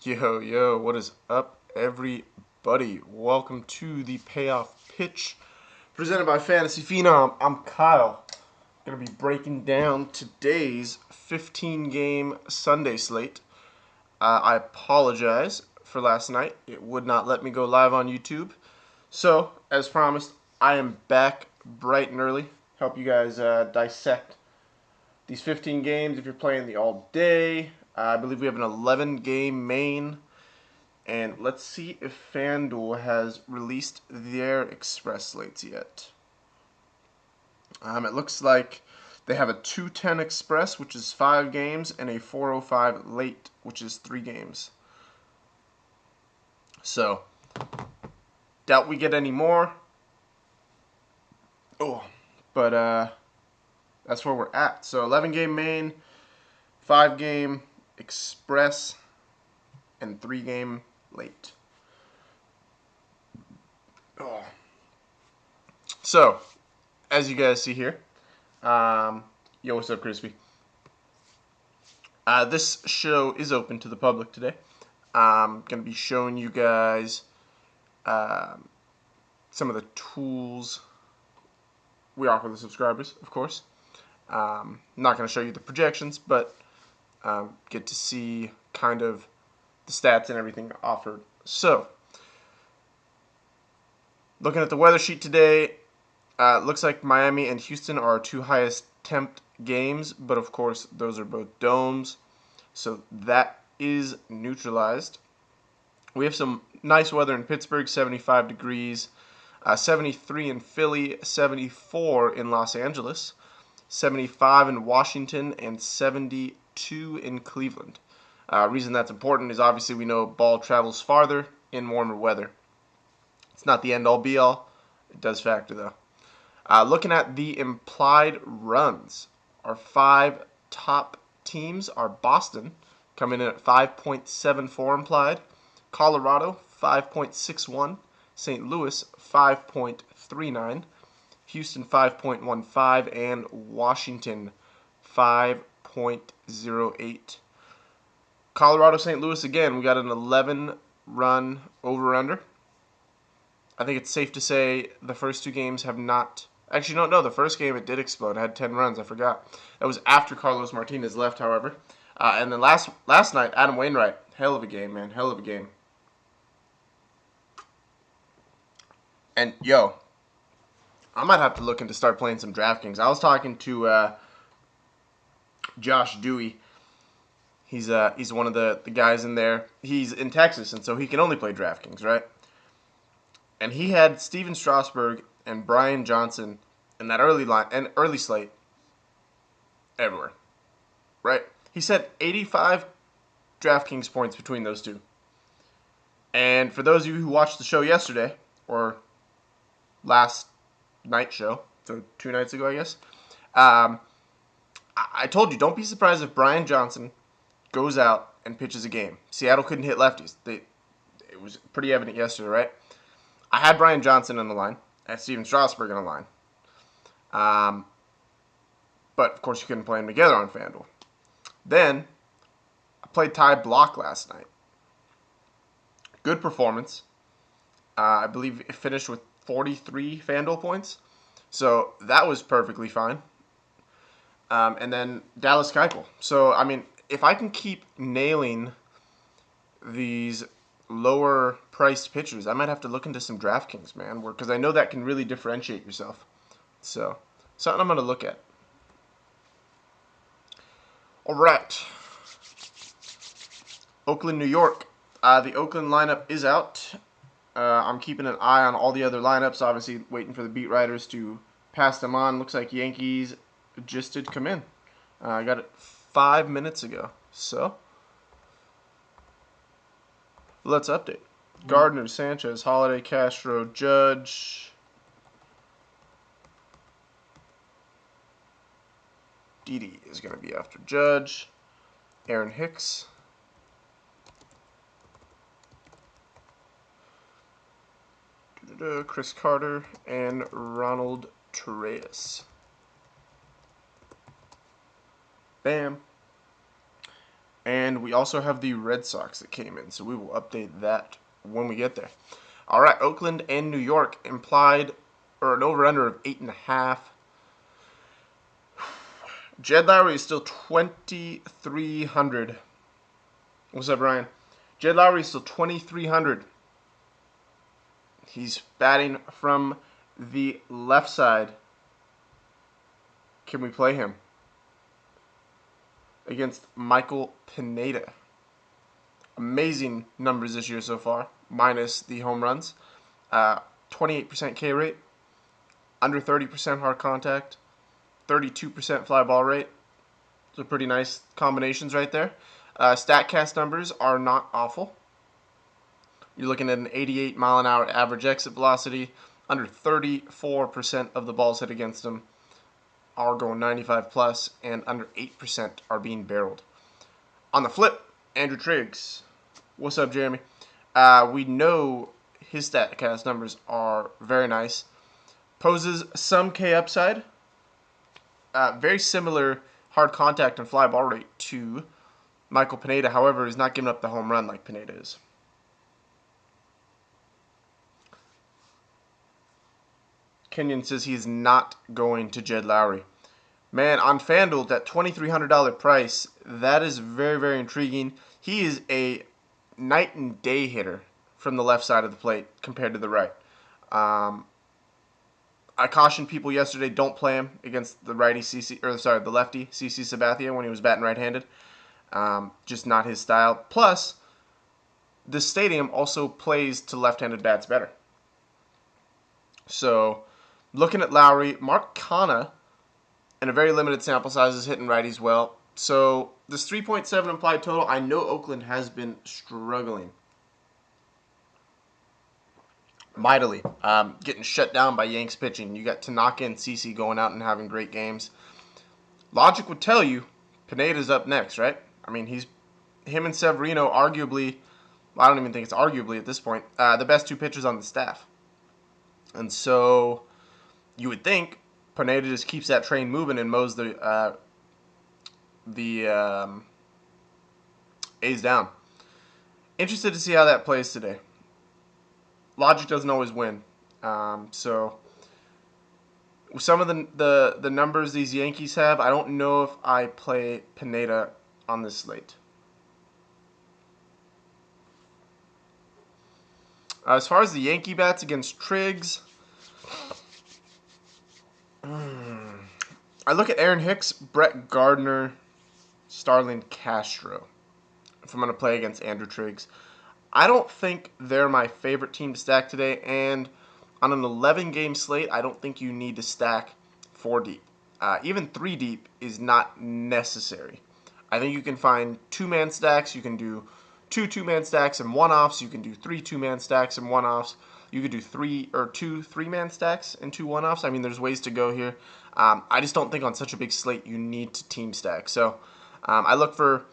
Yo, what is up, everybody? Welcome to the Payoff Pitch presented by Fantasy Phenom. I'm Kyle. Going to be breaking down today's 15-game Sunday slate. I apologize for last night. It would not let me go live on YouTube. So, as promised, I am back bright and early. Help you guys dissect these 15 games if you're playing the all day. I believe we have an 11-game main. And let's see if FanDuel has released their express slates yet. It looks like they have a 210 express, which is 5 games, and a 405 late, which is 3 games. So, doubt we get any more. But that's where we're at. So 11-game main, 5-game express, and 3-game late. So, as you guys see here, yo, what's up, Crispy? This show is open to the public today. I'm going to be showing you guys some of the tools we offer the subscribers, of course. I'm not going to show you the projections, but get to see kind of the stats and everything offered. So, looking at the weather sheet today, looks like Miami and Houston are our 2 highest temp games, but of course those are both domes, so that is neutralized. We have some nice weather in Pittsburgh, 75 degrees, 73 in Philly, 74 in Los Angeles, 75 in Washington, and 72 in Cleveland. Reason that's important is obviously we know ball travels farther in warmer weather. It's not the end-all be-all. It does factor, though. Looking at the implied runs, our 5 top teams are Boston, coming in at 5.74 implied, Colorado, 5.61, St. Louis, 5.39, Houston, 5.15, and Washington, 5.08. Colorado, St. Louis, again, we got an 11-run over-under. I think it's safe to say the first 2 games have not... Actually, no, the first game it did explode. It had 10 runs, I forgot. That was after Carlos Martinez left, however. And then last night, Adam Wainwright, hell of a game, man, hell of a game. And, yo, I might have to look into start playing some DraftKings. I was talking to Josh Dewey. He's one of the guys in there. He's in Texas, and so he can only play DraftKings, right? And he had Steven Strasburg and Brian Johnson in that early slate everywhere, right? He said 85 DraftKings points between those two. And for those of you who watched the show yesterday, or last night show, so 2 nights ago, I guess, I told you, don't be surprised if Brian Johnson goes out and pitches a game. Seattle couldn't hit lefties. It was pretty evident yesterday, right? I had Brian Johnson on the line. I had Steven Strasburg on the line. But, of course, you couldn't play them together on FanDuel. Then, I played Ty Block last night. Good performance. I believe it finished with 43 FanDuel points. So, that was perfectly fine. And then Dallas Keuchel. So, I mean, if I can keep nailing these lower priced pitchers, I might have to look into some DraftKings, man, because I know that can really differentiate yourself. So, something I'm going to look at. All right. Oakland, New York. The Oakland lineup is out. I'm keeping an eye on all the other lineups, obviously waiting for the beat writers to pass them on. Looks like Yankees just did come in. I got it 5 minutes ago. So, let's update. Gardner, Sanchez, Holiday, Castro, Judge. Didi is going to be after Judge. Aaron Hicks. Chris Carter and Ronald Torreyes. Bam. And we also have the Red Sox that came in, so we will update that when we get there. All right, Oakland and New York implied, or an over-under of 8.5. Jed Lowry is still 2,300. What's up, Ryan? Jed Lowry is still 2,300. He's batting from the left side. Can we play him against Michael Pineda? Amazing numbers this year so far, minus the home runs. 28% K rate, under 30% hard contact, 32% fly ball rate. So pretty nice combinations right there. StatCast numbers are not awful. You're looking at an 88 mile an hour average exit velocity. Under 34% of the balls hit against him are going 95 plus, and under 8% are being barreled. On the flip, Andrew Triggs. What's up, Jeremy? We know his StatCast numbers are very nice. Poses some K upside. Very similar hard contact and fly ball rate to Michael Pineda. However, he's not giving up the home run like Pineda is. Kenyon says he's not going to Jed Lowry. Man, on FanDuel, that $2,300 price, that is very, very intriguing. He is a night and day hitter from the left side of the plate compared to the right. I cautioned people yesterday, don't play him against the lefty CC Sabathia when he was batting right-handed. Just not his style. Plus, the stadium also plays to left-handed bats better. So, looking at Lowry, Mark Canha, in a very limited sample size, is hitting righties well. So, this 3.7 implied total, I know Oakland has been struggling mightily, getting shut down by Yanks pitching. You got Tanaka and CC going out and having great games. Logic would tell you Pineda's up next, right? I mean, him and Severino arguably, well, I don't even think it's arguably at this point, the best two pitchers on the staff. And so you would think Pineda just keeps that train moving and mows the A's down. Interested to see how that plays today. Logic doesn't always win. So some of the numbers these Yankees have, I don't know if I play Pineda on this slate. As far as the Yankee bats against Triggs, I look at Aaron Hicks, Brett Gardner, Starlin Castro if I'm going to play against Andrew Triggs. I don't think they're my favorite team to stack today, and on an 11-game slate, I don't think you need to stack 4 deep. Even 3 deep is not necessary. I think you can find 2-man stacks. You can do 2 2-man stacks and 1-offs. You can do 3 2-man stacks and 1-offs. You could do 2 3-man stacks and 2 1-offs. I mean, there's ways to go here. I just don't think on such a big slate you need to team stack. So I look for a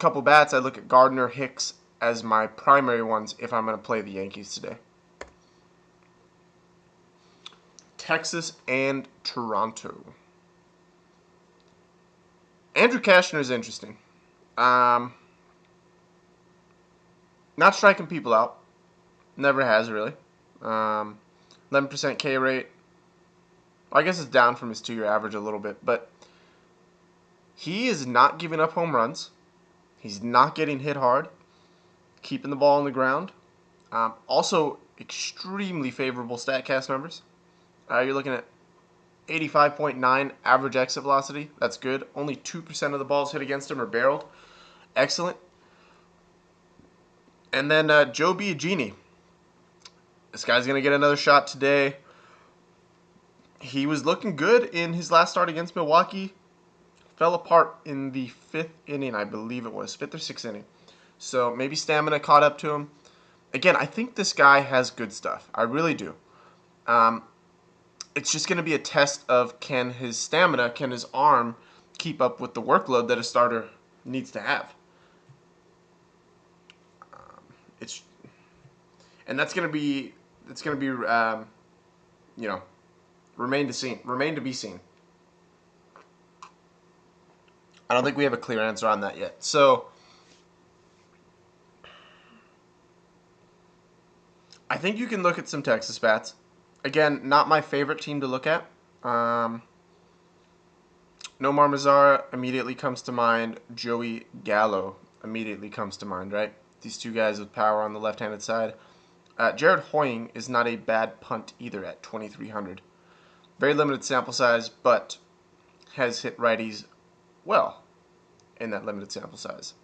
couple bats. I look at Gardner, Hicks as my primary ones if I'm going to play the Yankees today. Texas and Toronto. Andrew Cashner is interesting. Not striking people out. Never has, really. 11% K rate. I guess it's down from his 2-year average a little bit, but he is not giving up home runs. He's not getting hit hard, keeping the ball on the ground. Also, extremely favorable StatCast numbers. You're looking at 85.9 average exit velocity. That's good. Only 2% of the balls hit against him are barreled. Excellent. And then Joe Biagini. This guy's going to get another shot today. He was looking good in his last start against Milwaukee. Fell apart in the 5th inning, I believe it was. 5th or 6th inning. So maybe stamina caught up to him. Again, I think this guy has good stuff. I really do. It's just going to be a test of can his stamina, can his arm keep up with the workload that a starter needs to have. That's going to be remain to be seen. I don't think we have a clear answer on that yet. So I think you can look at some Texas bats. Again, not my favorite team to look at. Nomar Mazara immediately comes to mind. Joey Gallo immediately comes to mind, right? These two guys with power on the left-handed side. Jared Hoying is not a bad punt either at 2,300. Very limited sample size, but has hit righties well in that limited sample size.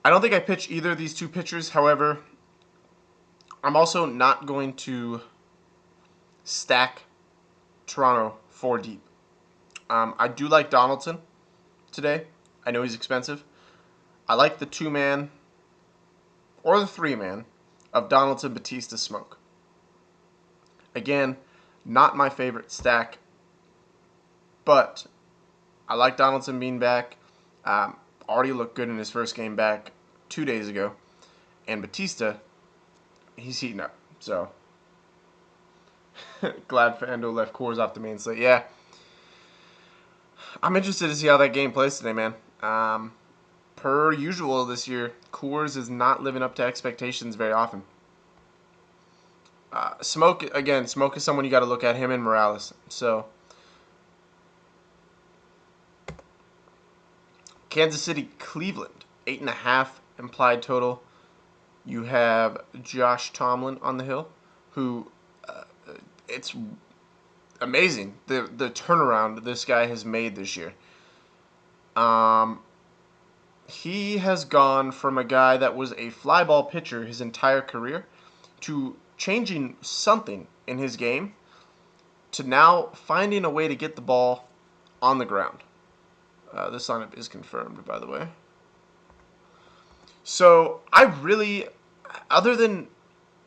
I don't think I pitch either of these two pitchers. However, I'm also not going to stack Toronto 4 deep. I do like Donaldson today. I know he's expensive. I like the 2-man or the 3-man of Donaldson, Batista, Smoke. Again, not my favorite stack, but I like Donaldson being back. Already looked good in his first game back 2 days ago. And Batista, he's heating up. So, glad Fando left Coors off the main slate. Yeah. I'm interested to see how that game plays today, man. Per usual this year, Coors is not living up to expectations very often. Smoke is someone you got to look at, him and Morales. So, Kansas City, Cleveland, 8.5 implied total. You have Josh Tomlin on the hill, who it's amazing the turnaround this guy has made this year. He has gone from a guy that was a fly ball pitcher his entire career to changing something in his game to now finding a way to get the ball on the ground. This lineup is confirmed, by the way. So I really, other than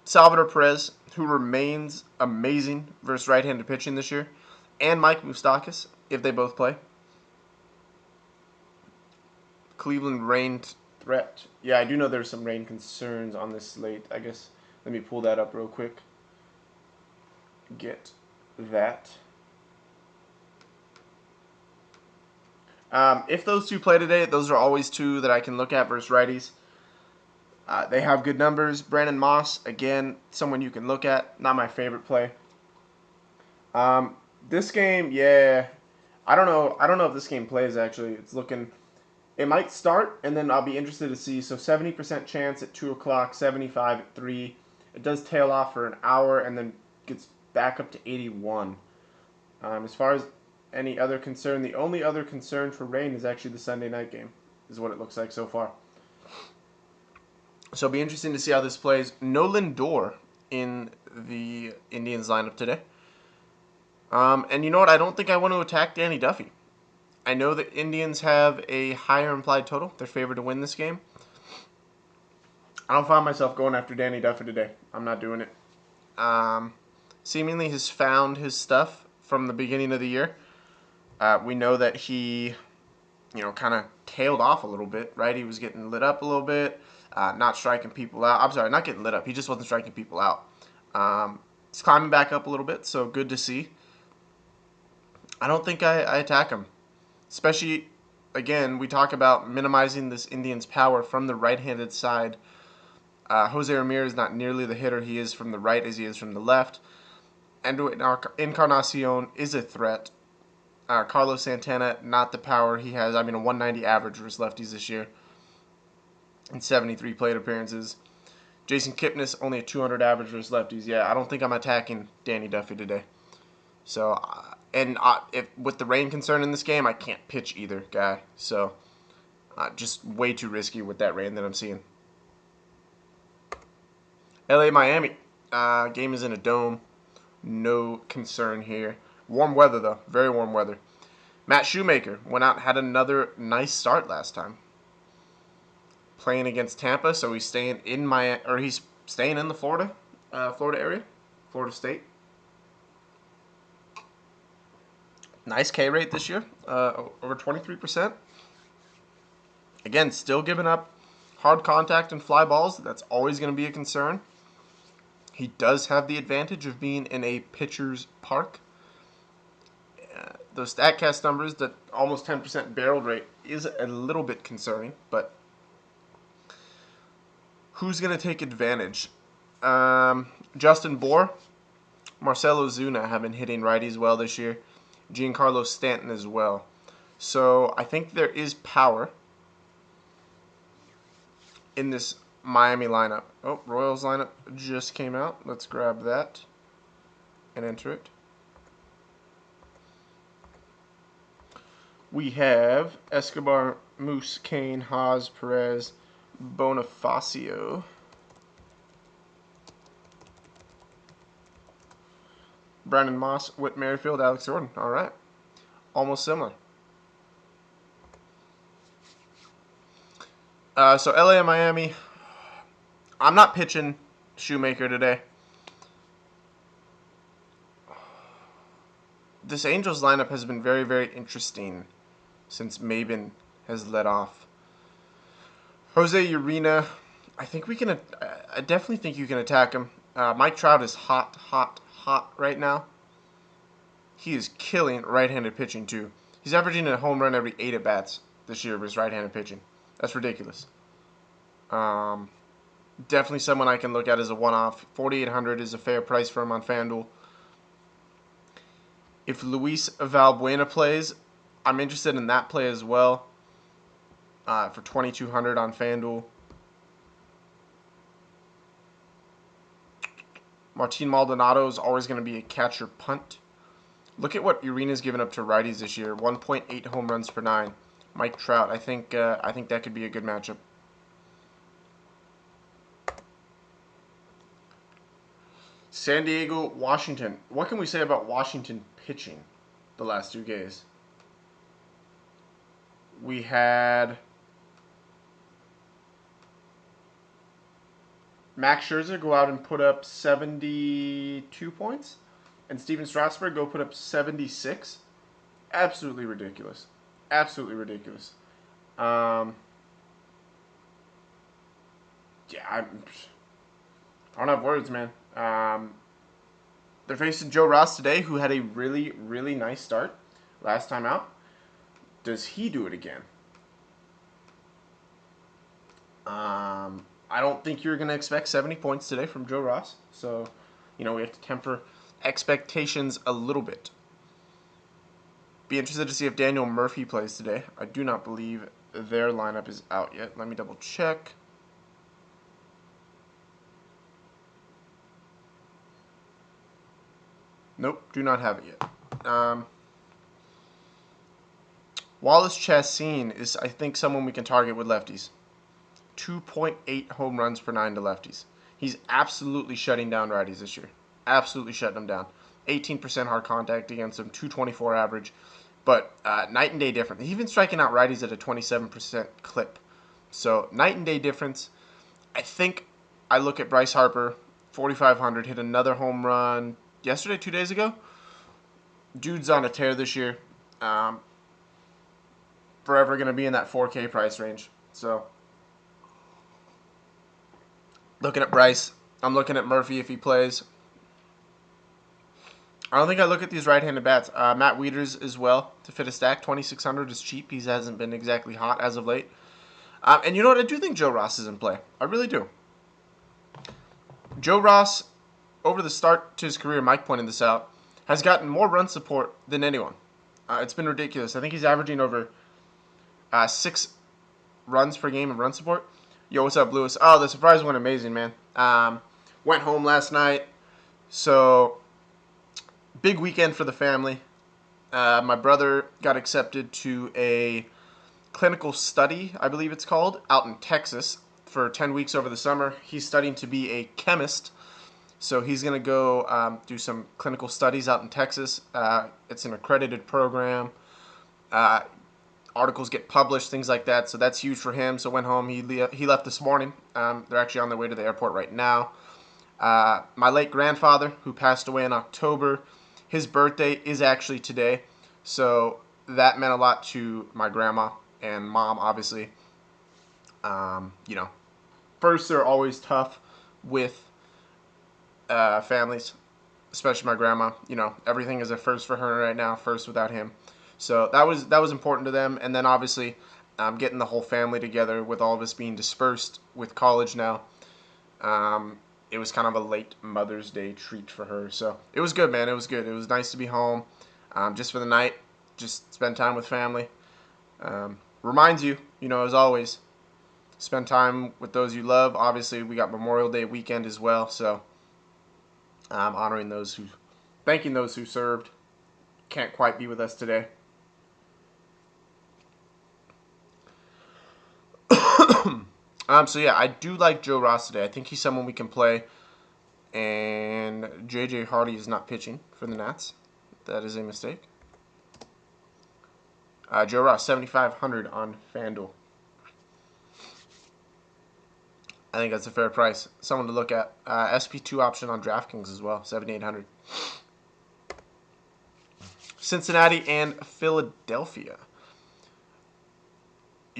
Salvador Perez, who remains amazing versus right-handed pitching this year, and Mike Moustakas, if they both play, Cleveland rain threat. Yeah, I do know there's some rain concerns on this slate. I guess let me pull that up real quick. Get that. If those two play today, those are always two that I can look at versus righties. They have good numbers. Brandon Moss, again, someone you can look at. Not my favorite play. This game, yeah, I don't know. I don't know if this game plays actually. It's looking. It might start, and then I'll be interested to see. So 70% chance at 2 o'clock, 75 at 3. It does tail off for an hour, and then gets back up to 81. As far as any other concern, the only other concern for rain is actually the Sunday night game, is what it looks like so far. So it'll be interesting to see how this plays. No Lindor in the Indians lineup today. And you know what? I don't think I want to attack Danny Duffy. I know the Indians have a higher implied total. They're favored to win this game. I don't find myself going after Danny Duffy today. I'm not doing it. Seemingly has found his stuff from the beginning of the year. We know that he, kind of tailed off a little bit, right? He was getting lit up a little bit, not striking people out. I'm sorry, not getting lit up. He just wasn't striking people out. He's climbing back up a little bit, so good to see. I don't think I attack him. Especially, again, we talk about minimizing this Indians' power from the right-handed side. Jose Ramirez is not nearly the hitter he is from the right as he is from the left. And Encarnacion is a threat. Carlos Santana, not the power he has. A 190 average versus lefties this year and 73 plate appearances. Jason Kipnis, only a 200 average versus lefties. Yeah, I don't think I'm attacking Danny Duffy today. So, if with the rain concern in this game, I can't pitch either guy. So, just way too risky with that rain that I'm seeing. LA Miami. Game is in a dome. No concern here. Warm weather, though. Very warm weather. Matt Shoemaker went out and had another nice start last time. Playing against Tampa, so he's staying in he's staying in the Florida area, Florida State. Nice K rate this year, over 23%. Again, still giving up hard contact and fly balls. That's always going to be a concern. He does have the advantage of being in a pitcher's park. Those StatCast numbers, that almost 10% barrel rate, is a little bit concerning, but who's going to take advantage Justin Bohr, Marcelo Zuna have been hitting righties well this year. Giancarlo Stanton as well. So I think there is power in this Miami lineup. Oh, Royals lineup just came out. Let's grab that and enter it. We have Escobar, Moose, Kane, Haas, Perez, Bonifacio, Brandon Moss, Whit Merrifield, Alex Gordon. All right. Almost similar. So LA and Miami. I'm not pitching Shoemaker today. This Angels lineup has been very, very interesting since Maben has led off. Jose Urena, I definitely think you can attack him. Mike Trout is hot right now. He is killing right-handed pitching too. He's averaging a home run every 8 at-bats this year with his right-handed pitching. That's ridiculous. Definitely someone I can look at as a one-off. 4,800 is a fair price for him on FanDuel. If Luis Valbuena plays, I'm interested in that play as well. For 2,200 on FanDuel. Martin Maldonado is always going to be a catcher punt. Look at what Urena's given up to righties this year. 1.8 home runs per 9. Mike Trout. I think that could be a good matchup. San Diego, Washington. What can we say about Washington pitching the last 2 games? We had Max Scherzer go out and put up 72 points, and Steven Strasburg go put up 76. Absolutely ridiculous. Absolutely ridiculous. Yeah, I don't have words, man. They're facing Joe Ross today, who had a really, really nice start last time out. Does he do it again? I don't think you're going to expect 70 points today from Joe Ross. So, we have to temper expectations a little bit. Be interested to see if Daniel Murphy plays today. I do not believe their lineup is out yet. Let me double check. Nope, do not have it yet. Wallace Chassin is, I think, someone we can target with lefties. 2.8 home runs per 9 to lefties. He's absolutely shutting down righties this year. Absolutely shutting them down. 18% hard contact against him, 224 average. But night and day difference. He's even striking out righties at a 27% clip. So night and day difference. I think I look at Bryce Harper, 4,500, hit another home run yesterday, 2 days ago. Dude's on a tear this year. Forever going to be in that 4K price range. So looking at Bryce. I'm looking at Murphy if he plays. I don't think I look at these right-handed bats. Matt Wieters as well to fit a stack. 2,600 is cheap. He hasn't been exactly hot as of late. And you know what? I do think Joe Ross is in play. I really do. Joe Ross, over the start to his career, Mike pointed this out, has gotten more run support than anyone. It's been ridiculous. I think he's averaging over 6 runs per game of run support. Yo, what's up, Lewis? Oh, the surprise went amazing, man. Went home last night. So, big weekend for the family. My brother got accepted to a clinical study, I believe it's called, out in Texas for 10 weeks over the summer. He's studying to be a chemist. So he's going to go do some clinical studies out in Texas. It's an accredited program. Articles get published, things like that. So that's huge for him. So went home. He left this morning. They're actually on their way to the airport right now. My late grandfather, who passed away in October, his birthday is actually today. So that meant a lot to my grandma and mom, obviously. Firsts are always tough with families, especially my grandma. Everything is a first for her right now, first without him. So that was important to them. And then obviously getting the whole family together with all of us being dispersed with college now. it was kind of a late Mother's Day treat for her. So it was good, man. It was good. It was nice to be home, just for the night, just spend time with family. Reminds you, as always, spend time with those you love. Obviously, we got Memorial Day weekend as well, so thanking those who served. Can't quite be with us today. So yeah, I do like Joe Ross today. I think he's someone we can play. And J.J. Hardy is not pitching for the Nats. That is a mistake. Joe Ross, 7,500 on FanDuel. I think that's a fair price. Someone to look at. SP2 option on DraftKings as well, 7,800. Cincinnati and Philadelphia.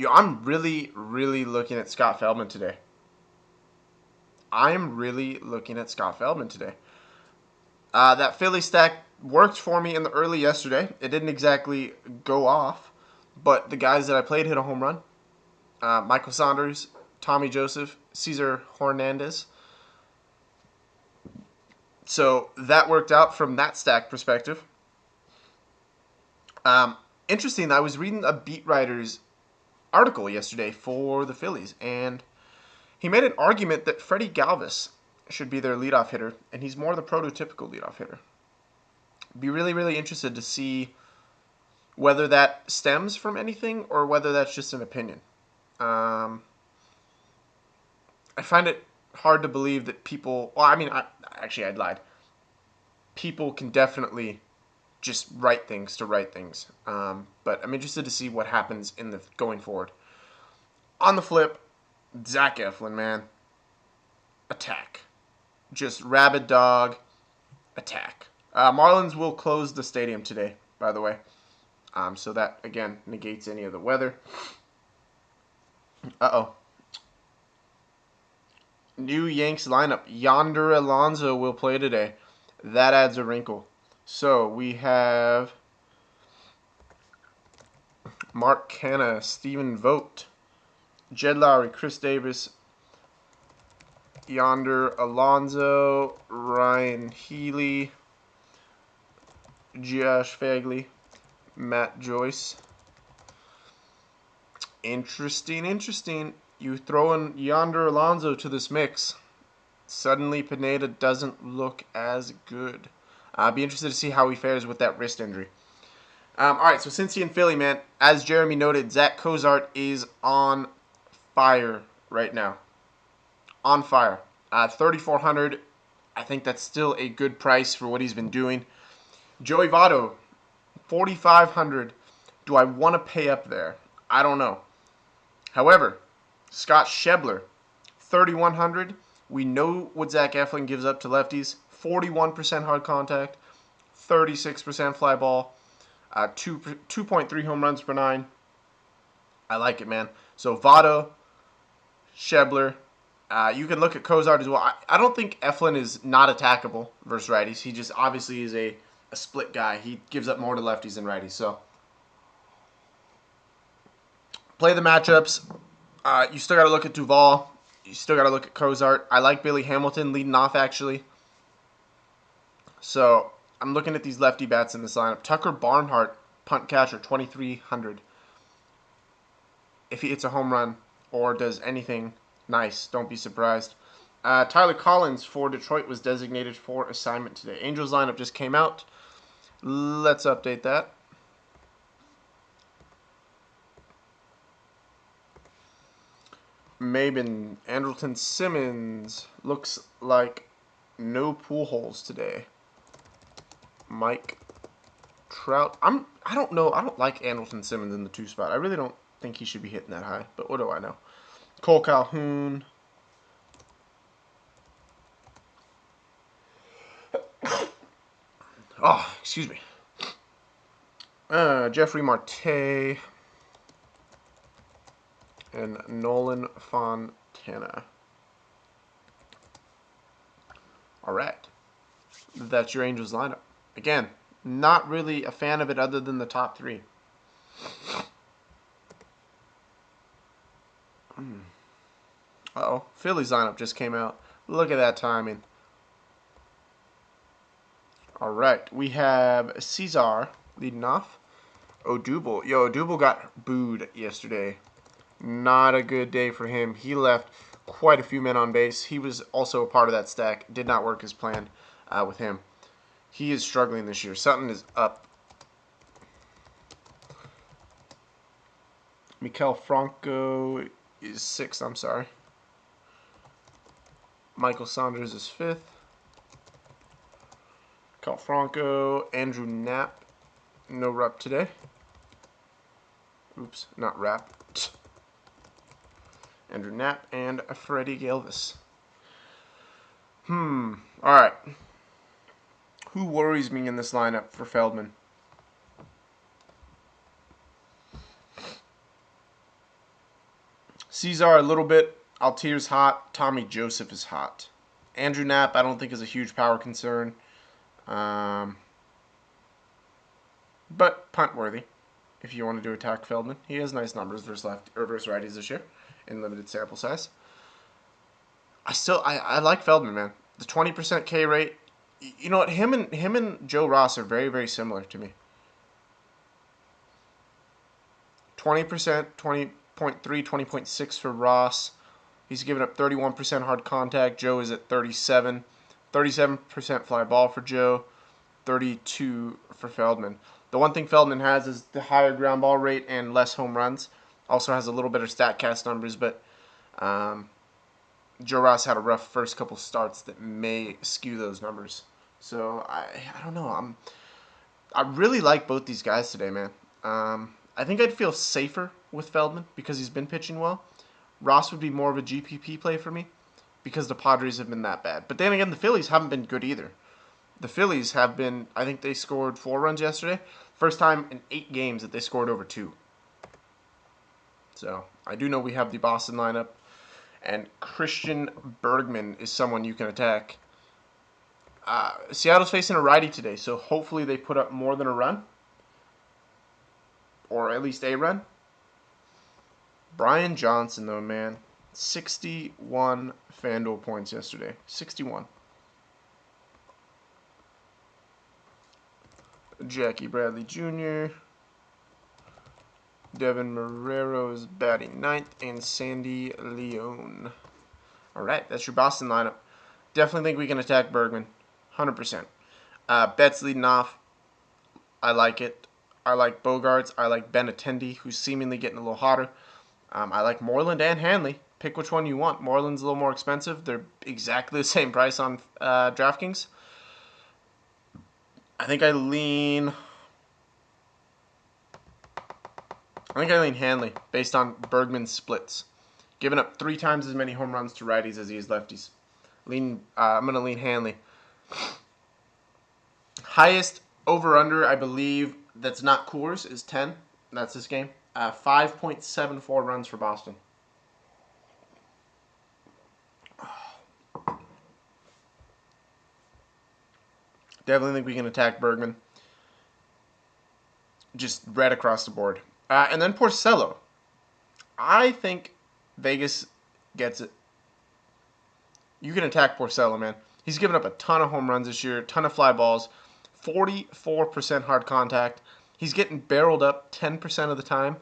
I'm really, really looking at Scott Feldman today. That Philly stack worked for me in the early yesterday. It didn't exactly go off, but the guys that I played hit a home run. Michael Saunders, Tommy Joseph, Cesar Hernandez. So that worked out from that stack perspective. Interesting, I was reading a beat writer's article yesterday for the Phillies, and he made an argument that Freddie Galvis should be their leadoff hitter, and he's more the prototypical leadoff hitter. Be really, really interested to see whether that stems from anything or whether that's just an opinion. I find it hard to believe that people... Well, I mean, I'd lied. People can definitely just write things to write things. But I'm interested to see what happens in the going forward. On the flip, Zach Eflin, man. Attack. Just rabid dog. Attack. Marlins will close the stadium today, by the way. So that, again, negates any of the weather. Uh-oh. New Yanks lineup. Yonder Alonso will play today. That adds a wrinkle. So we have Mark Canha, Stephen Vogt, Jed Lowry, Chris Davis, Yonder Alonso, Ryan Healy, Josh Fagley, Matt Joyce. Interesting. You throw in Yonder Alonso to this mix. Suddenly, Pineda doesn't look as good. I'll be interested to see how he fares with that wrist injury. All right, so Cincy and Philly, man. As Jeremy noted, Zach Cozart is on fire right now. On fire. 3,400. I think that's still a good price for what he's been doing. Joey Votto, 4,500. Do I want to pay up there? I don't know. However, Scott Schebler, 3,100. We know what Zach Eflin gives up to lefties. 41% hard contact, 36% fly ball, 2.3 home runs per 9. I like it, man. So Votto, Schebler. You can look at Cozart as well. I don't think Eflin is not attackable versus righties. He just obviously is a split guy. He gives up more to lefties than righties. So play the matchups. You still got to look at Duvall. You still got to look at Cozart. I like Billy Hamilton leading off, actually. So I'm looking at these lefty bats in this lineup. Tucker Barnhart, punt catcher, 2,300. If he hits a home run or does anything nice, don't be surprised. Tyler Collins for Detroit was designated for assignment today. Angels lineup just came out. Let's update that. Maben, Andrelton Simmons. Looks like no pool holes today. Mike Trout. I don't know. I don't like Andrelton Simmons in the 2 spot. I really don't think he should be hitting that high. But what do I know? Cole Calhoun. Oh, excuse me. Jeffrey Marte. And Nolan Fontana. All right. That's your Angels lineup. Again, not really a fan of it other than the top 3. Uh-oh. Phillies lineup just came out. Look at that timing. All right, we have Cesar leading off. Odubel. Yo, Odubel got booed yesterday. Not a good day for him. He left quite a few men on base. He was also a part of that stack. Did not work as planned with him. He is struggling this year. Sutton is up. Mikel Franco is 6th, I'm sorry. Michael Saunders is 5th. Mikel Franco, Andrew Knapp, no rep today. Oops, not rap. Andrew Knapp and Freddie Galvis. Alright. Who worries me in this lineup for Feldman? Cesar a little bit. Altier's hot. Tommy Joseph is hot. Andrew Knapp I don't think is a huge power concern. But punt worthy if you want to do attack Feldman. He has nice numbers versus righties this year in limited sample size. I like Feldman, man. The 20% K rate. You know what? Him and Joe Ross are very, very similar to me. 20%, 20.3, 20.6 for Ross. He's given up 31% hard contact. Joe is at 37. 37% fly ball for Joe. 32 for Feldman. The one thing Feldman has is the higher ground ball rate and less home runs. Also has a little better StatCast numbers, but Joe Ross had a rough first couple starts that may skew those numbers. So I don't know. I really like both these guys today, man. I think I'd feel safer with Feldman because he's been pitching well. Ross would be more of a GPP play for me because the Padres have been that bad. But then again, the Phillies haven't been good either. The Phillies have been, I think they scored 4 runs yesterday. First time in 8 games that they scored over 2. So I do know we have the Boston lineup. And Christian Bergman is someone you can attack. Seattle's facing a righty today, so hopefully they put up more than a run. Or at least a run. Brian Johnson, though, man. 61 FanDuel points yesterday. 61. Jackie Bradley Jr. Devin Marrero's batting 9th, and Sandy Leone. All right, that's your Boston lineup. Definitely think we can attack Bergman, 100%. Betts leading off. I like it. I like Bogarts. I like Benintendi, who's seemingly getting a little hotter. I like Moreland and Hanley. Pick which one you want. Moreland's a little more expensive. They're exactly the same price on DraftKings. I think I lean Hanley based on Bergman's splits. Giving up 3 times as many home runs to righties as he is lefties. I'm going to lean Hanley. Highest over-under, I believe, that's not Coors is 10. That's this game. 5.74 runs for Boston. Definitely think we can attack Bergman. Just right across the board. And then Porcello. I think Vegas gets it. You can attack Porcello, man. He's given up a ton of home runs this year, a ton of fly balls, 44% hard contact. He's getting barreled up 10% of the time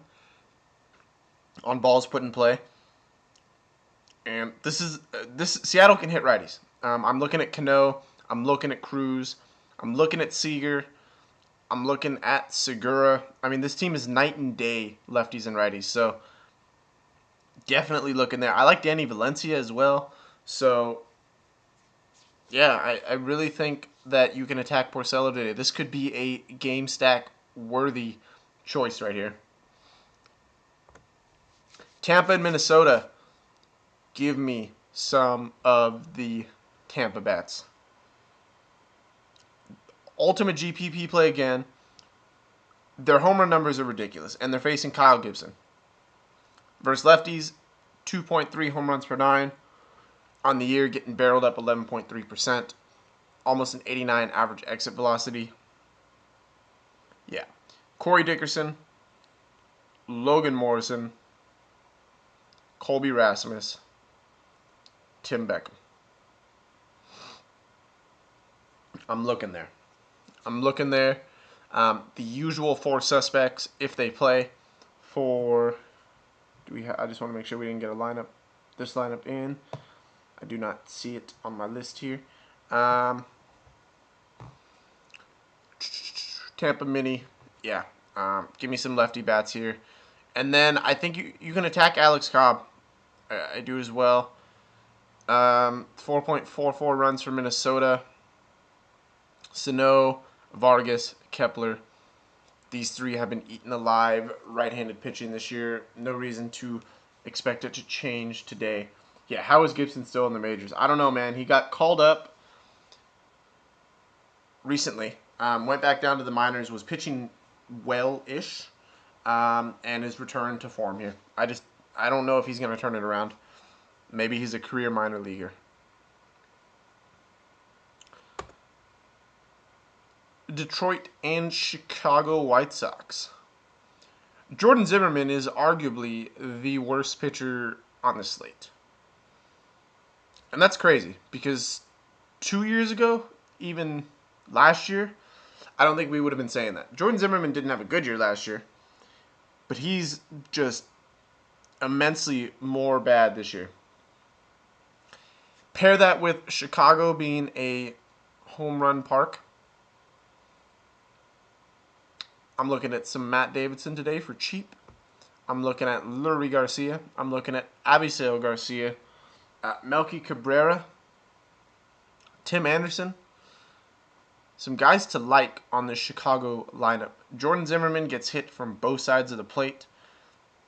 on balls put in play. And this Seattle can hit righties. I'm looking at Cano. I'm looking at Cruz. I'm looking at Seager. I'm looking at Segura. I mean, this team is night and day lefties and righties. So definitely looking there. I like Danny Valencia as well. So yeah, I really think that you can attack Porcello today. This could be a game stack worthy choice right here. Tampa and Minnesota. Give me some of the Tampa bats. Ultimate GPP play again. Their home run numbers are ridiculous, and they're facing Kyle Gibson. Versus lefties, 2.3 home runs per 9. On the year, getting barreled up 11.3%. Almost an 89 average exit velocity. Yeah. Corey Dickerson, Logan Morrison, Colby Rasmus, Tim Beckham. I'm looking there. I'm looking there. The usual four suspects, if they play, for I just want to make sure we didn't get this lineup in. I do not see it on my list here. Tampa Mini, yeah. Give me some lefty bats here. And then I think you can attack Alex Cobb. I do as well. 4.44 runs for Minnesota. Sano, Vargas, Kepler. These three have been eaten alive right-handed pitching this year. No reason to expect it to change today. Yeah, how is Gibson still in the majors? I don't know, man. He got called up recently. Went back down to the minors. Was pitching well-ish. And his return to form here. I don't know if he's going to turn it around. Maybe he's a career minor leaguer. Detroit and Chicago White Sox. Jordan Zimmermann is arguably the worst pitcher on the slate. And that's crazy because 2 years ago, even last year, I don't think we would have been saying that. Jordan Zimmermann didn't have a good year last year, but he's just immensely more bad this year. Pair that with Chicago being a home run park. I'm looking at some Matt Davidson today for cheap. I'm looking at Lurie Garcia. I'm looking at Abisail Garcia. Melky Cabrera. Tim Anderson. Some guys to like on the Chicago lineup. Jordan Zimmermann gets hit from both sides of the plate.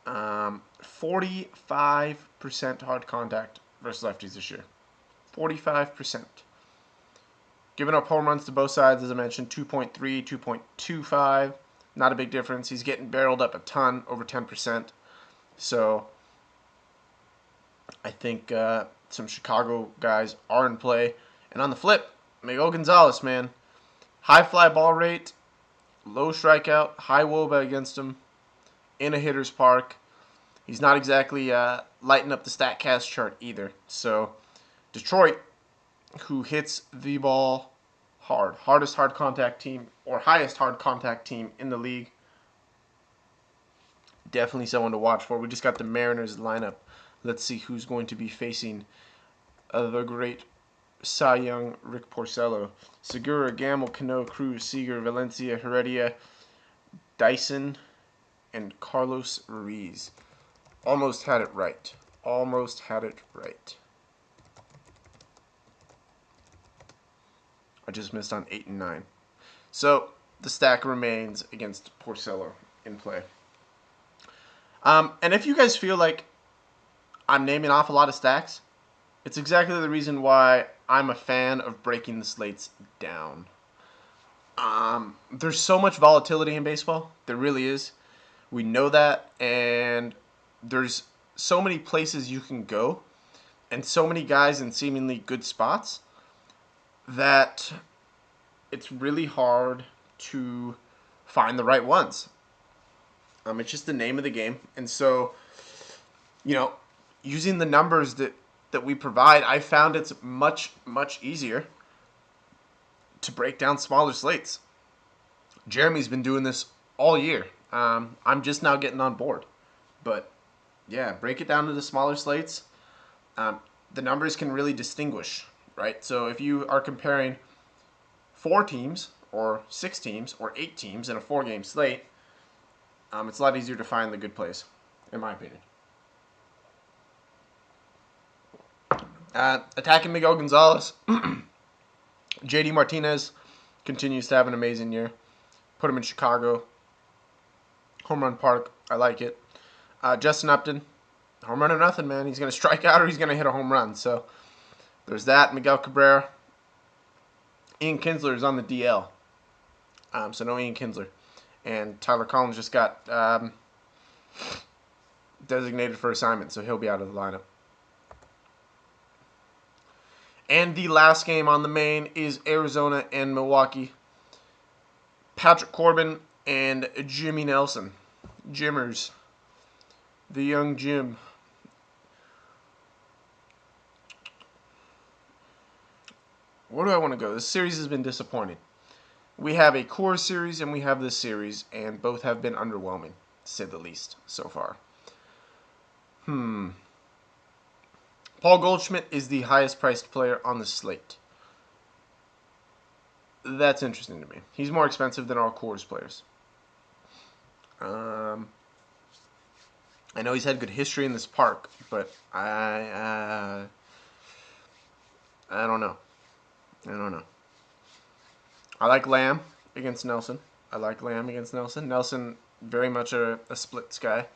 45% hard contact versus lefties this year. 45%. Giving up home runs to both sides, as I mentioned, 2.3, 2.25. Not a big difference. He's getting barreled up a ton, over 10%. So I think some Chicago guys are in play. And on the flip, Miguel Gonzalez, man. High fly ball rate, low strikeout, high WOBA against him in a hitter's park. He's not exactly lighting up the StatCast chart either. So Detroit, who hits the ball hard, hardest hard contact team or highest hard contact team in the league. Definitely someone to watch for. We just got the Mariners lineup. Let's see who's going to be facing the great Cy Young Rick Porcello. Segura, Gamble, Cano, Cruz, Seager, Valencia, Heredia, Dyson, and Carlos Ruiz. Almost had it right. Almost had it right. I just missed on 8 and 9. So the stack remains against Porcello in play. And if you guys feel like I'm naming off a lot of stacks, it's exactly the reason why I'm a fan of breaking the slates down. There's so much volatility in baseball. There really is. We know that. And there's so many places you can go and so many guys in seemingly good spots that it's really hard to find the right ones. It's just the name of the game. And so, using the numbers that we provide, I found it's much, much easier to break down smaller slates. Jeremy's been doing this all year. I'm just now getting on board. But, yeah, break it down to the smaller slates. The numbers can really distinguish, right? So if you are comparing 4 teams or 6 teams or 8 teams in a 4-game slate, it's a lot easier to find the good plays, in my opinion. Attacking Miguel Gonzalez, JD Martinez continues to have an amazing year. Put him in Chicago. Home run park, I like it. Justin Upton, home run or nothing, man. He's going to strike out or he's going to hit a home run. So there's that. Miguel Cabrera. Ian Kinsler is on the DL. So no Ian Kinsler. And Tyler Collins just got designated for assignment, so he'll be out of the lineup. And the last game on the main is Arizona and Milwaukee. Patrick Corbin and Jimmy Nelson. Jimmers. The young Jim. Where do I want to go? This series has been disappointing. We have a core series and we have this series, and both have been underwhelming, to say the least, so far. Paul Goldschmidt is the highest priced player on the slate. That's interesting to me. He's more expensive than all Coors players. I know he's had good history in this park, but I don't know. I don't know. I like Lamb against Nelson. Nelson, very much a splits guy.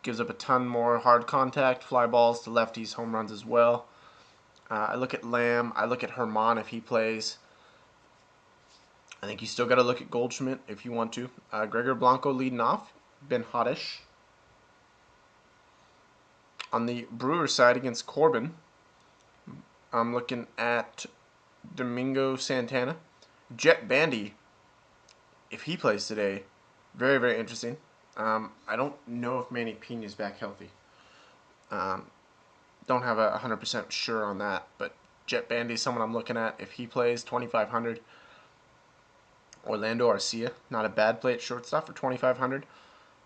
Gives up a ton more hard contact, fly balls to lefties, home runs as well. I look at Lamb. I look at Herman if he plays. I think you still got to look at Goldschmidt if you want to. Gregor Blanco leading off. Been hottish. On the Brewers side against Corbin, I'm looking at Domingo Santana. Jet Bandy, if he plays today, very, very interesting. I don't know if Manny Pena's back healthy. Don't have 100% sure on that, but Jet Bandy is someone I'm looking at. If he plays, 2,500. Orlando Arcia, not a bad play at shortstop for 2,500.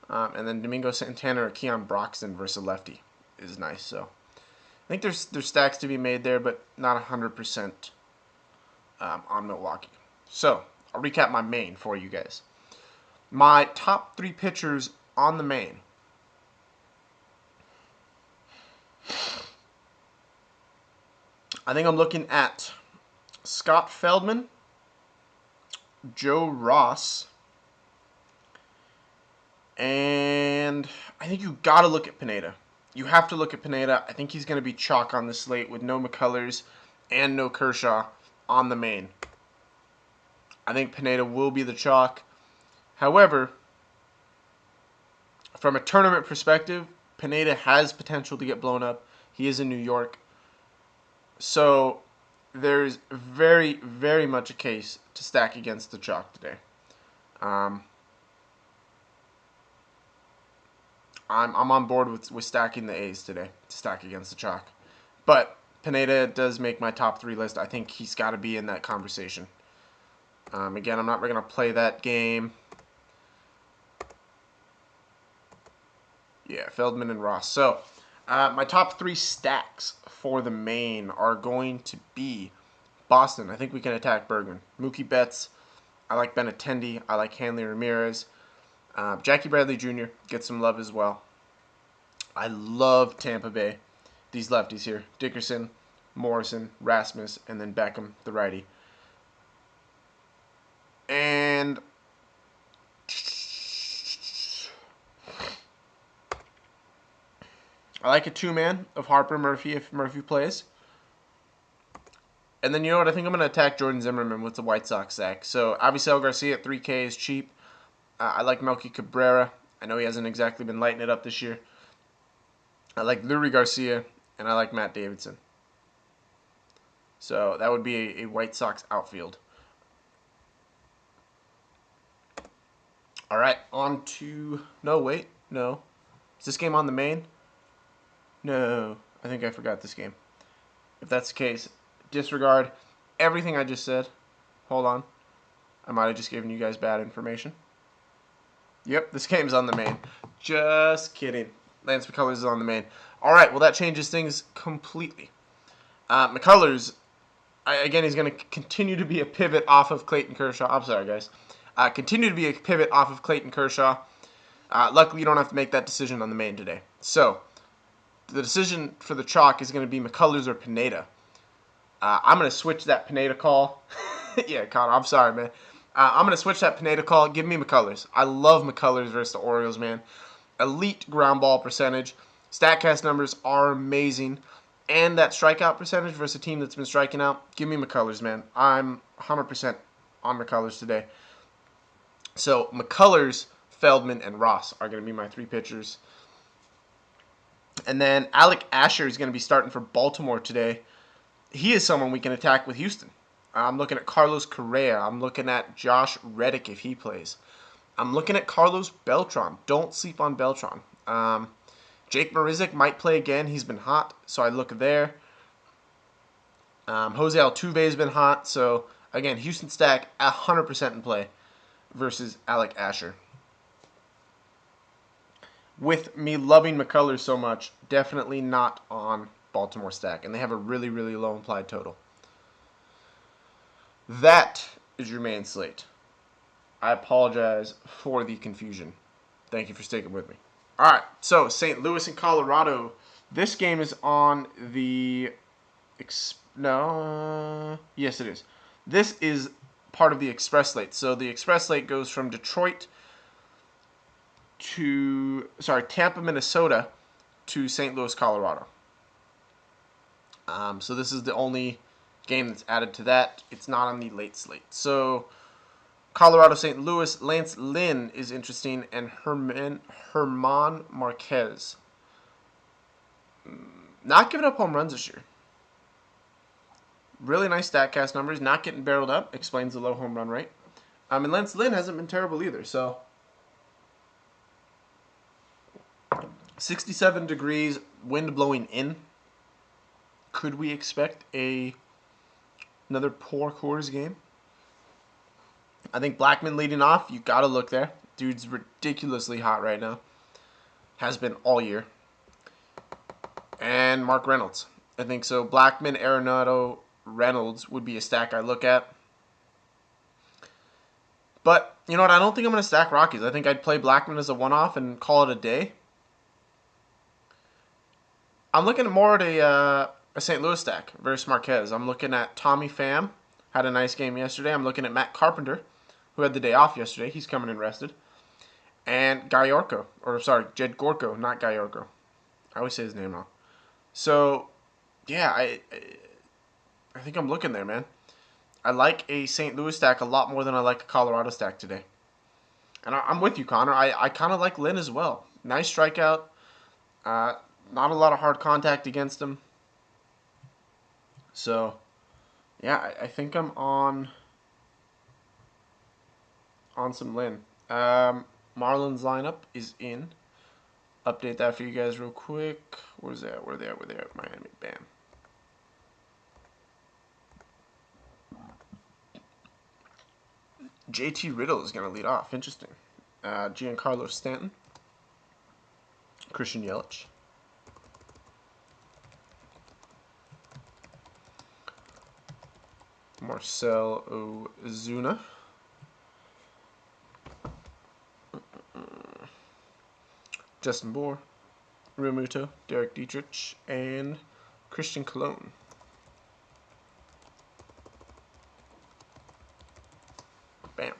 And then Domingo Santana or Keon Broxton versus a lefty is nice. So I think there's stacks to be made there, but not 100% on Milwaukee. So I'll recap my main for you guys. My top 3 pitchers on the main. I think I'm looking at Scott Feldman, Joe Ross, and I think you got to look at Pineda. You have to look at Pineda. I think he's going to be chalk on the slate with no McCullers and no Kershaw on the main. I think Pineda will be the chalk. However, from a tournament perspective, Pineda has potential to get blown up. He is in New York. So there's very, very much a case to stack against the chalk today. I'm on board with stacking the A's today to stack against the chalk. But Pineda does make my top 3 list. I think he's got to be in that conversation. Again, I'm not going to play that game. Yeah, Feldman and Ross. So, my top 3 stacks for the main are going to be Boston. I think we can attack Bergman. Mookie Betts. I like Benintendi. I like Hanley Ramirez. Jackie Bradley Jr. gets some love as well. I love Tampa Bay. These lefties here. Dickerson, Morrison, Rasmus, and then Beckham, the righty. And I like a 2-man of Harper Murphy if Murphy plays. And then you know what? I think I'm going to attack Jordan Zimmerman with the White Sox stack. So Avisail Garcia at 3K is cheap. I like Melky Cabrera. I know he hasn't exactly been lighting it up this year. I like Lurie Garcia, and I like Matt Davidson. So that would be a White Sox outfield. All right, on to... No, wait. No. Is this game on the main? No. I think I forgot this game. If that's the case, disregard everything I just said. Hold on. I might have just given you guys bad information. Yep, this game's on the main. Just kidding. Lance McCullers is on the main. All right, well, that changes things completely. McCullers, again, he's going to continue to be a pivot off of Clayton Kershaw. I'm sorry, guys. Continue to be a pivot off of Clayton Kershaw. Luckily, you don't have to make that decision on the main today. So, the decision for the chalk is going to be McCullers or Pineda. I'm going to switch that Pineda call. Yeah, Connor, I'm sorry, man. I'm going to switch that Pineda call. Give me McCullers. I love McCullers versus the Orioles, man. Elite ground ball percentage. StatCast numbers are amazing. And that strikeout percentage versus a team that's been striking out. Give me McCullers, man. I'm 100% on McCullers today. So McCullers, Feldman, and Ross are going to be my 3 pitchers. And then Alec Asher is going to be starting for Baltimore today. He is someone we can attack with Houston. I'm looking at Carlos Correa. I'm looking at Josh Reddick if he plays. I'm looking at Carlos Beltran. Don't sleep on Beltran. Jake Marisnick might play again. He's been hot, so I look there. Jose Altuve has been hot. So, again, Houston stack 100% in play versus Alec Asher. With me loving McCullers so much, definitely not on Baltimore stack. And they have a really, really low implied total. That is your main slate. I apologize for the confusion. Thank you for sticking with me. All right, so St. Louis and Colorado. This game is on the... yes, it is. This is part of the Express Slate. So the Express Slate goes from Detroit to... Tampa, Minnesota to St. Louis, Colorado. So this is the only game that's added to that. It's not on the late slate. So Colorado, St. Louis, Lance Lynn is interesting, and Herman Marquez. Not giving up home runs this year. Really nice StatCast numbers. Not getting barreled up. Explains the low home run rate. And Lance Lynn hasn't been terrible either. So 67 degrees, wind blowing in. Could we expect another poor Coors game? I think Blackmon leading off. You got to look there. Dude's ridiculously hot right now. Has been all year. And Mark Reynolds. I think so. Blackmon, Arenado, Reynolds would be a stack I look at. But, you know what? I don't think I'm going to stack Rockies. I think I'd play Blackmon as a one-off and call it a day. I'm looking more at a St. Louis stack versus Marquez. I'm looking at Tommy Pham. Had a nice game yesterday. I'm looking at Matt Carpenter, who had the day off yesterday. He's coming in rested. And Jed Gorko, not Gayorko. I always say his name wrong. So, yeah, I think I'm looking there, man. I like a St. Louis stack a lot more than I like a Colorado stack today. And I'm with you, Connor. I kind of like Lynn as well. Nice strikeout. Not a lot of hard contact against him. So, yeah, I think I'm on some Lynn. Marlins lineup is in. Update that for you guys real quick. Where's that? Where they at? Miami. Bam. JT Riddle is going to lead off. Interesting. Giancarlo Stanton. Christian Yelich. Marcell Ozuna. Justin Bour. Realmuto. Derek Dietrich. And Christian Colon. Bam.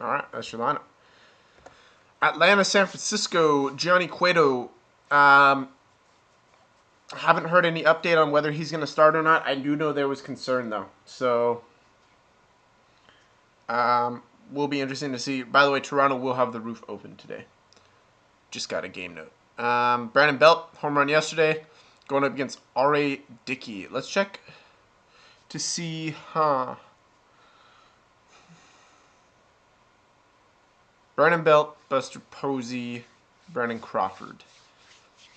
All right, that's your lineup. Atlanta, San Francisco, Gianni Cueto. Haven't heard any update on whether he's going to start or not. I do know there was concern, though. So, will be interesting to see. By the way, Toronto will have the roof open today. Just got a game note. Brandon Belt, home run yesterday. Going up against R.A. Dickey. Let's check to see, Brandon Belt, Buster Posey, Brandon Crawford,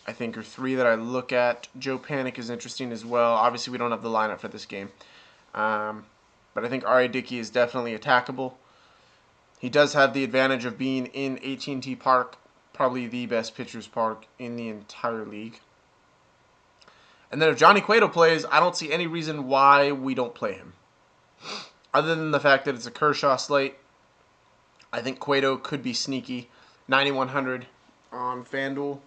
I think, are three that I look at. Joe Panic is interesting as well. Obviously, we don't have the lineup for this game. But I think R.A. Dickey is definitely attackable. He does have the advantage of being in AT&T Park, probably the best pitcher's park in the entire league. And then if Johnny Cueto plays, I don't see any reason why we don't play him. Other than the fact that it's a Kershaw slate, I think Cueto could be sneaky. 9,100 on FanDuel.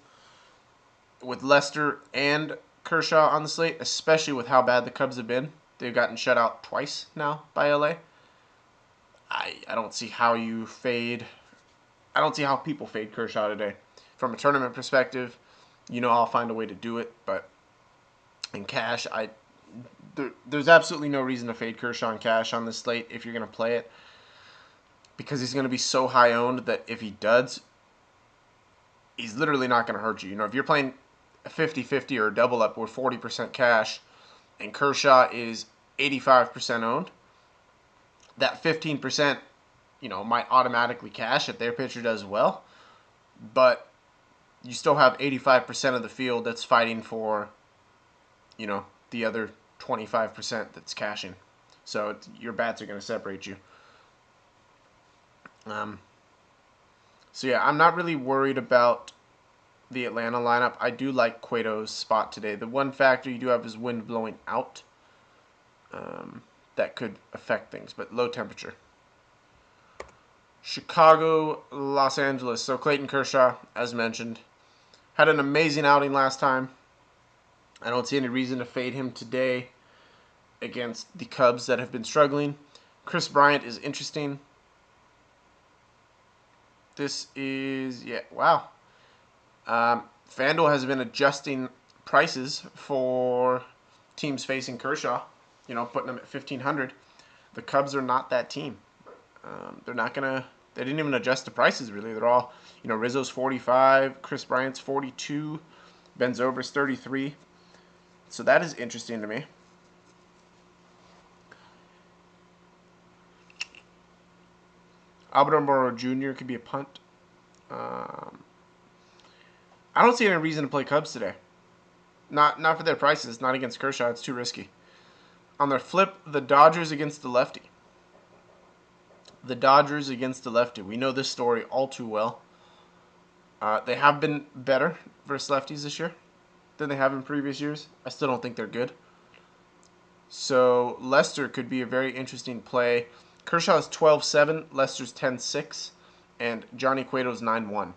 With Lester and Kershaw on the slate, especially with how bad the Cubs have been. They've gotten shut out twice now by LA. I don't see how you fade. I don't see how people fade Kershaw today. From a tournament perspective, I'll find a way to do it. But in cash, there's absolutely no reason to fade Kershaw in cash on this slate if you're going to play it. Because he's going to be so high owned that if he does, he's literally not going to hurt you. If you're playing a 50-50 or a double up with 40% cash and Kershaw is 85% owned, that 15%, might automatically cash if their pitcher does well. But you still have 85% of the field that's fighting for, the other 25% that's cashing. So your bats are going to separate you. So yeah, I'm not really worried about the Atlanta lineup. I do like Cueto's spot today. The one factor you do have is wind blowing out. That could affect things, but low temperature. Chicago, Los Angeles. So Clayton Kershaw, as mentioned, had an amazing outing last time. I don't see any reason to fade him today against the Cubs that have been struggling. Chris Bryant is interesting. This is, yeah, wow. FanDuel has been adjusting prices for teams facing Kershaw, putting them at 1,500. The Cubs are not that team. They're not going to, they didn't even adjust the prices, really. They're all, Rizzo's 45, Chris Bryant's 42, Ben Zobrist's 33. So that is interesting to me. Albert Morrow Jr. could be a punt. I don't see any reason to play Cubs today. Not for their prices. Not against Kershaw. It's too risky. On their flip, the Dodgers against the lefty. The Dodgers against the lefty. We know this story all too well. They have been better versus lefties this year than they have in previous years. I still don't think they're good. So Lester could be a very interesting play. Kershaw's 12-7, Lester's 10-6, and Johnny Cueto's 9-1.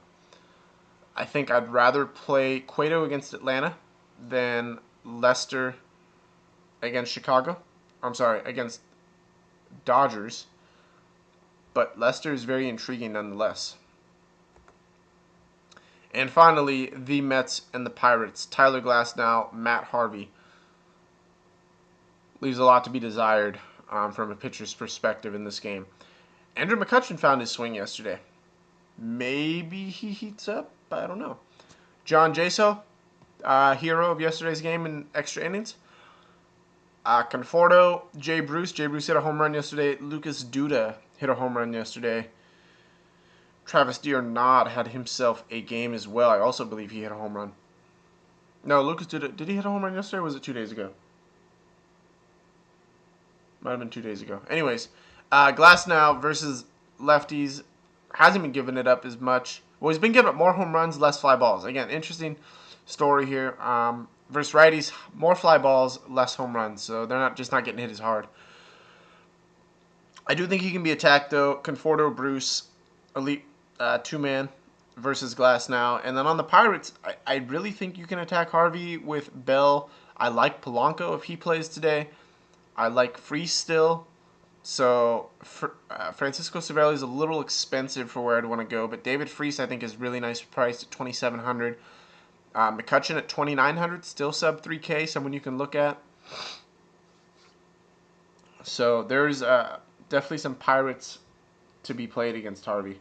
I think I'd rather play Cueto against Atlanta than Lester against Chicago. Against Dodgers. But Lester is very intriguing nonetheless. And finally, the Mets and the Pirates. Tyler Glasnow, Matt Harvey. Leaves a lot to be desired from a pitcher's perspective in this game. Andrew McCutchen found his swing yesterday. Maybe he heats up. I don't know. John Jaso, hero of yesterday's game in extra innings. Conforto, Jay Bruce. Jay Bruce hit a home run yesterday. Lucas Duda hit a home run yesterday. Travis D'Arnaud had himself a game as well. I also believe he hit a home run. No, Lucas Duda. Did he hit a home run yesterday or was it 2 days ago? Might have been 2 days ago. Anyways, Glasnow versus lefties. Hasn't been giving it up as much. Well, he's been giving up more home runs, less fly balls. Again, interesting story here. Versus righties, more fly balls, less home runs. So they're not getting hit as hard. I do think he can be attacked, though. Conforto, Bruce, elite two-man versus Glasnow. And then on the Pirates, I really think you can attack Harvey with Bell. I like Polanco if he plays today. I like Freese still. So Francisco Cervelli is a little expensive for where I'd want to go, but David Freese I think is really nice priced at $2,700. McCutchen at $2,900, still sub 3K, someone you can look at. So there's definitely some Pirates to be played against Harvey.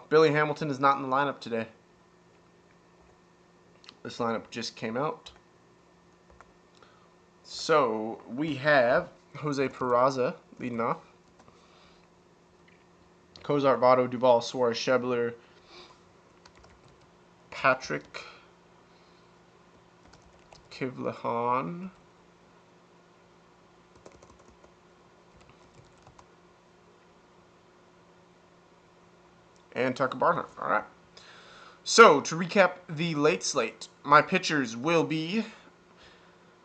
Billy Hamilton is not in the lineup today. This lineup just came out. So we have Jose Peraza leading off. Cozart, Votto, Duvall, Suarez, Schebler, Patrick, Kivlehan, and Tucker Barnhart. All right. So to recap the late slate, my pitchers will be,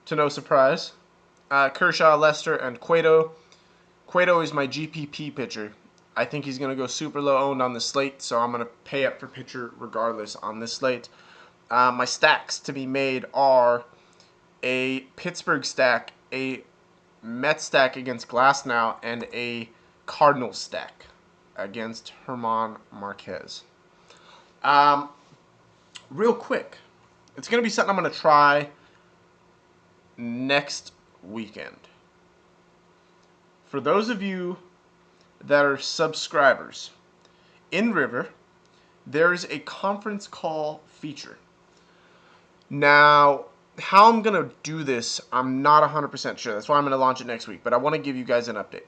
to no surprise, Kershaw, Lester, and Cueto. Cueto is my GPP pitcher. I think he's going to go super low owned on the slate, so I'm going to pay up for pitcher regardless on this slate. My stacks to be made are a Pittsburgh stack, a Mets stack against Glasnow, and a Cardinals stack against German Marquez. Real quick, it's going to be something I'm going to try next weekend. For those of you that are subscribers, in River, there's a conference call feature. Now, how I'm going to do this, I'm not 100% sure. That's why I'm going to launch it next week, but I want to give you guys an update.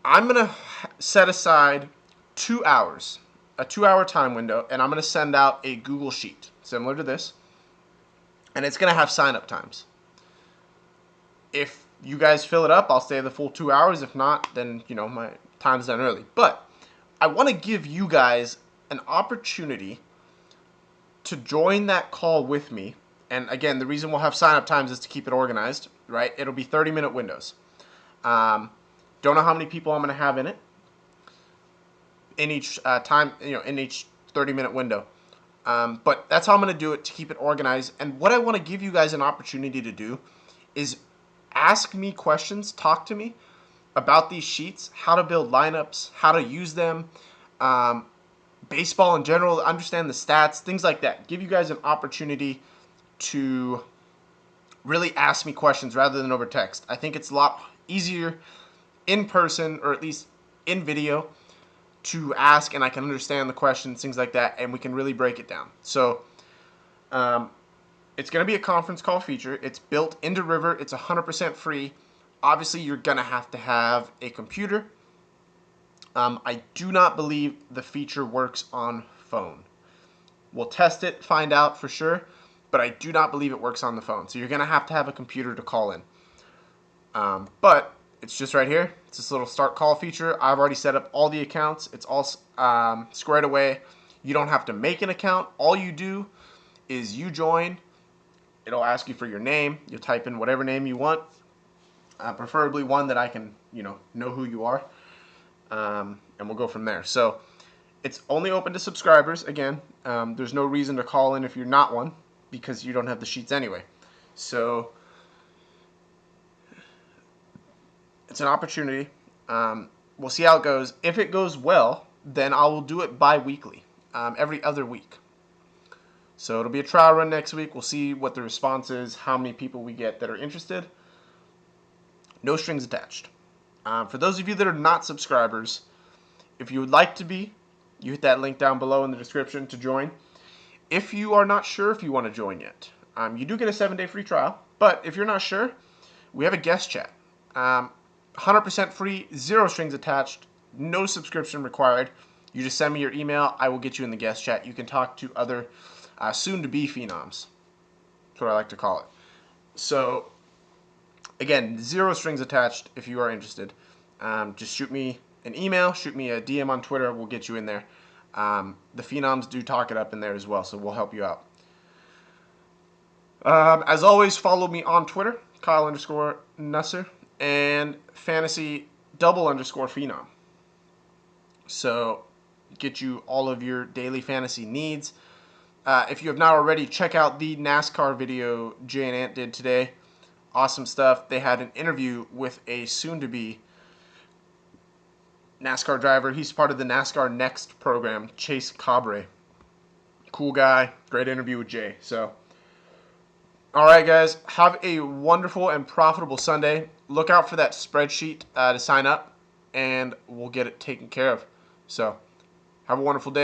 I'm going to set aside 2 hours, a 2-hour time window, and I'm going to send out a Google Sheet, similar to this. and it's going to have sign-up times. If you guys fill it up, I'll stay the full 2 hours. If not, then, my time's done early. But I want to give you guys an opportunity to join that call with me. And again, the reason we'll have sign-up times is to keep it organized, right? It'll be 30-minute windows. Don't know how many people I'm going to have in it in each in each 30-minute window. But that's how I'm going to do it to keep it organized. And what I want to give you guys an opportunity to do is ask me questions, talk to me about these sheets, how to build lineups, how to use them, baseball in general, understand the stats, things like that. Give you guys an opportunity to really ask me questions rather than over text. I think it's a lot easier in person, or at least in video, to ask, and I can understand the questions, things like that, and we can really break it down. So it's going to be a conference call feature. It's built into River. It's 100% free. Obviously, you're going to have a computer. I do not believe the feature works on phone. We'll test it, find out for sure, but I do not believe it works on the phone. So you're going to have a computer to call in. But it's just right here. It's this little start call feature. I've already set up all the accounts. It's all squared away. You don't have to make an account. All you do is you join. It'll ask you for your name. You'll type in whatever name you want, preferably one that I can, know who you are, and we'll go from there. So it's only open to subscribers. Again, there's no reason to call in if you're not one, because you don't have the sheets anyway. So it's an opportunity. We'll see how it goes. If it goes well, then I will do it bi-weekly, every other week. So it'll be a trial run next week. We'll see what the response is, how many people we get that are interested. No strings attached. For those of you that are not subscribers, if you would like to be, you hit that link down below in the description to join. If you are not sure if you want to join yet, you do get a 7-day free trial. But if you're not sure, we have a guest chat. 100% free, 0 strings attached, no subscription required. You just send me your email. I will get you in the guest chat. You can talk to other soon-to-be phenoms. That's what I like to call it. So, again, 0 strings attached if you are interested. Just shoot me an email, shoot me a DM on Twitter. We'll get you in there. The phenoms do talk it up in there as well, so we'll help you out. As always, follow me on Twitter, Kyle_Nusser, and fantasy _Phenom. So, get you all of your daily fantasy needs. If you have not already, check out the NASCAR video Jay and Ant did today. Awesome stuff. They had an interview with a soon-to-be NASCAR driver. He's part of the NASCAR Next program, Chase Cabre. Cool guy. Great interview with Jay. So, all right, guys. Have a wonderful and profitable Sunday. Look out for that spreadsheet to sign up, and we'll get it taken care of. So, have a wonderful day.